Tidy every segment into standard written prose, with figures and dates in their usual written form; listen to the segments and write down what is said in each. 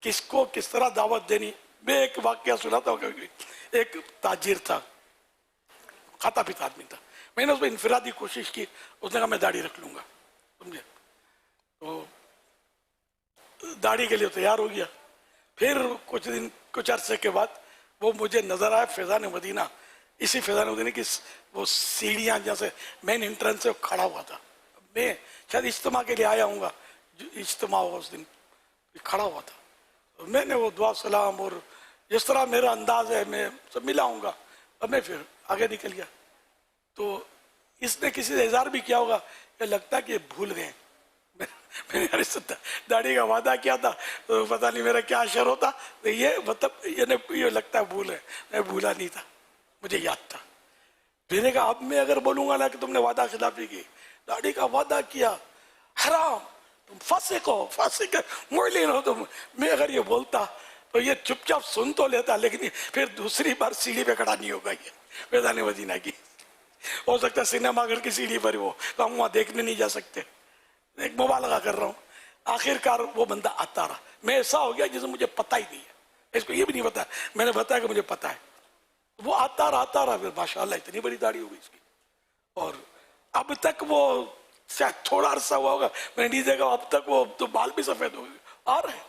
किसको किस तरह दावत देनी। मैं एक वाक्य सुनाता हूँ। एक ताजिर था, खाता पीता आदमी था। मैंने उसमें इनफरादी कोशिश की। उसने कहा मैं दाढ़ी रख लूंगा, समझे। तो दाढ़ी के लिए तैयार हो गया। फिर कुछ अरसे के बाद वो मुझे नजर आया फैजान मदीना, इसी फैजान मदीना की वो सीढ़ियाँ जैसे मेन एंट्रेंस से खड़ा हुआ था। मैं शायद इज्तिमा के लिए आया हूँगा, इज्तिमा हुआ उस दिन, खड़ा हुआ था। तो मैंने वो दुआ सलाम और जिस तरह मेरा अंदाज है मैं सब मिलाऊंगा। अब मैं फिर आगे निकल गया। तो इसने किसी से इजहार भी किया होगा कि लगता है कि भूल गए। मैंने दाढ़ी का वादा किया था, तो पता नहीं मेरा क्या असर होता। तो ये मतलब ये लगता है भूल है। मैं भूला नहीं था, मुझे याद था। मैंने कहा अब मैं अगर बोलूंगा ना कि तुमने वादा खिलाफी की, दाढ़ी का वादा किया, हराम, तुम फासिक हो, फासिक मोइलिन हो तुम, मैं अगर ये बोलता तो ये चुपचाप सुन तो लेता, लेकिन फिर दूसरी बार सीढ़ी पे खड़ा नहीं होगा ये फैजान मदीना की। हो सकता है सिनेमा घर की सीढ़ी पर वो, तो हम वहाँ देखने नहीं जा सकते। एक मुबालगा कर रहा हूँ। आखिरकार वो बंदा आता रहा। मैं ऐसा हो गया जिसे मुझे पता ही नहीं है, इसको ये भी नहीं पता, मैंने बताया कि मुझे पता है। वो आता रहा फिर माशाअल्लाह इतनी बड़ी दाढ़ी हो गई इसकी। और अब तक वो शायद थोड़ा अरसा हुआ होगा मैंने नहीं देखा, अब तक वो तो बाल भी सफेद हो गए आ रहे हैं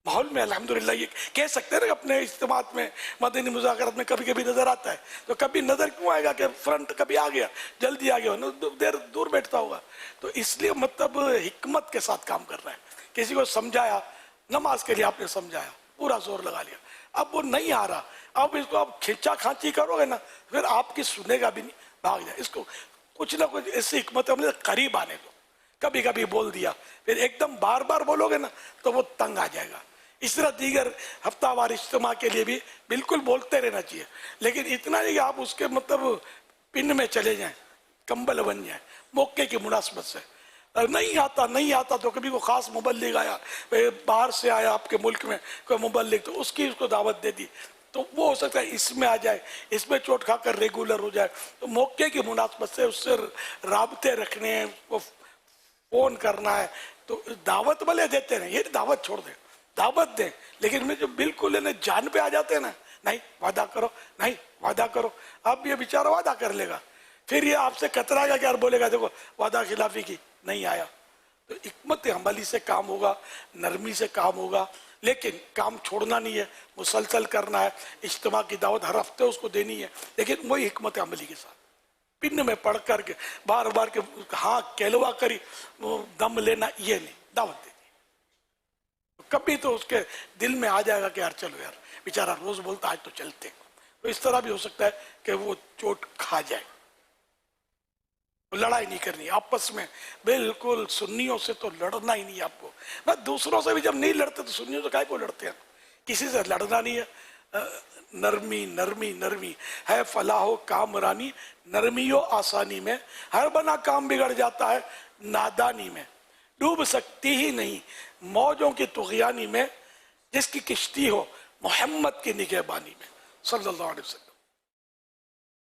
माहौल में। अल्हम्दुलिल्लाह ये कह सकते हैं ना अपने इज्तिमात में, मदनी मुज़ाकरात में कभी कभी नजर आता है। तो कभी नजर क्यों आएगा कि फ्रंट कभी आ गया, जल्दी आ गया, देर दूर बैठता होगा। तो इसलिए मतलब हिकमत के साथ काम कर रहा है। किसी को समझाया, नमाज के लिए आपने समझाया, पूरा जोर लगा लिया, अब वो नहीं आ रहा, अब इसको आप खींचा खांची करोगे ना, फिर आपकी सुनेगा भी नहीं, भाग जाए। इसको कुछ ना कुछ ऐसी हिकमत है, करीब आने दो। कभी कभी बोल दिया, फिर एकदम बार बार बोलोगे ना तो वो तंग आ जाएगा। इस तरह दीगर हफ्तावार इज्तिमा के लिए भी बिल्कुल बोलते रहना चाहिए, लेकिन इतना नहीं कि आप उसके मतलब पिन में चले जाएं, कंबल बन जाए मौके की मुनासबत से। नहीं आता तो कभी को खास मुबल्लिग आया, बाहर से आया आपके मुल्क में कोई मुबल्लिग, तो उसकी उसको दावत दे दी, तो वो हो सकता है इसमें आ जाए, इसमें चोट खाकर रेगुलर हो जाए। तो मौके की मुनासबत से उससे राबते रखने हैं, वो फोन करना है, तो दावत भले देते हैं, ये दावत छोड़ दें, दावत दें, लेकिन मैं जो बिल्कुल इन्हें जान पे आ जाते हैं ना, नहीं वादा करो, नहीं वादा करो, अब ये बेचारा वादा कर लेगा, फिर ये आपसे कतराएगा क्या और बोलेगा देखो वादा खिलाफी की, नहीं आया। तो हिकमत अमली से काम होगा, नरमी से काम होगा, लेकिन काम छोड़ना नहीं है, मुसलसल करना है। इज्तिमा की दावत हर हफ्ते उसको देनी है, लेकिन वही हिकमत अमली के साथ पिन में पढ़ करके बार बार के हाँ कहलवा करी दम लेना, ये नहीं, दावत देनी। तो कभी तो उसके दिल में आ जाएगा कि यार चलो यार बेचारा रोज बोलता आज तो चलते। तो इस तरह भी हो सकता है कि वो चोट खा जाए। लड़ाई नहीं करनी आपस में, बिल्कुल सुन्नियों से तो लड़ना ही नहीं आपको। बस दूसरों से भी जब नहीं लड़ते तो सुन्नियों से काहे को लड़ते हैं, किसी से लड़ना नहीं है। नरमी नरमी नरमी है फलाहो कामरानी, नरमियो आसानी में, हर बना काम बिगड़ जाता है नादानी में, डूब सकती ही नहीं मौजों की तुग़यानी में, जिसकी किश्ती हो मोहम्मद की निगहबानी में सल्लल्लाहु अलैहि वसल्लम।